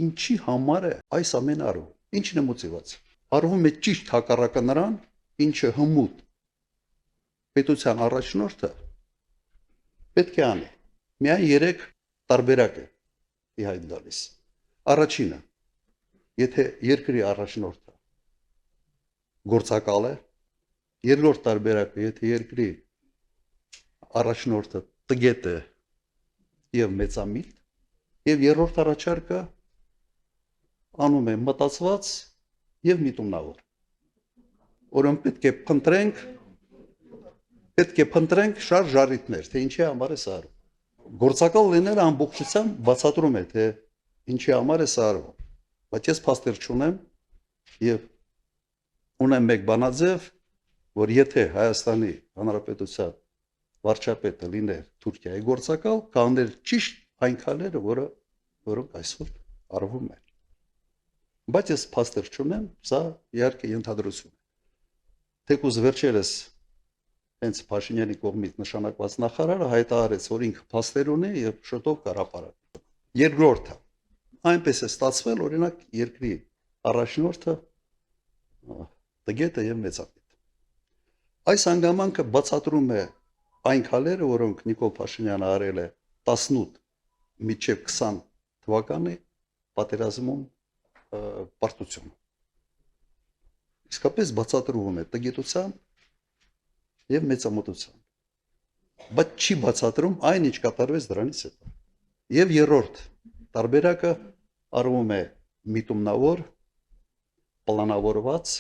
ինչի համար է այս ամենը արվում։ Ինչն է մոտիվացիան։ Արվում է ճիշտ հակառակը նրան, ինչը հմուտ պետության առաջնորդը պետք է անի։ Միայն 3 տարբերակ է իհայտ գալիս։ Առաջինը, եթե երկրի առաջնորդը գործակալ է, երկրորդ տարբերակը, եթե երկրի առաջնորդը տգետ է եւ մեծամիտ, եւ երրորդ առաջարկը անում է մտածված եւ միտումնավոր։ Ուրեմն պետք է փնտրենք շարժ ժառիթներ, թե ինչի համար է սա արվում։ Գործակալ լինելը ամբողջությամբ բացատրում է, թե ինչի համար է սա արվում։ Բայց ես փաստեր չունեմ եւ ունեմ մեկ բանաձև, որ եթե Հայաստանի Հանրապետության վարչապետը լիներ Թուրքիայի գործակալ, կաներ ճիշտ այն քայլերը, որոնք այսօր արվում են։ Բայց ես փաստեր չունեմ, սա իհարկե ենթադրություն է։ Թեկուզ վերջերս հենց Փաշինյանի կողմից նշանակված նախարարը հայտարարեց, որ ինքը փաստեր ունի եւ շուտով կհրապարակի։ Երկրորդը, այնպես է ստացվել, օրինակ, երկրի առաջնորդը տգետ է եւ մեծամիտ։ Այս հանգամանքը բացատրում է այն քայլերը, որոնք Նիկոլ Փաշինյանը արել է 18 մինչև 20 թվականի պատերազմում պարտություն։ Իսկապես բացատրվում է տգետությամբ եւ մեծամտությամբ։ Բայց չի բացատրում այն, ինչ կատարվեց դրանից հետո։ Եվ երրորդ տարբերակը արվում է միտումնավոր, պլանավորված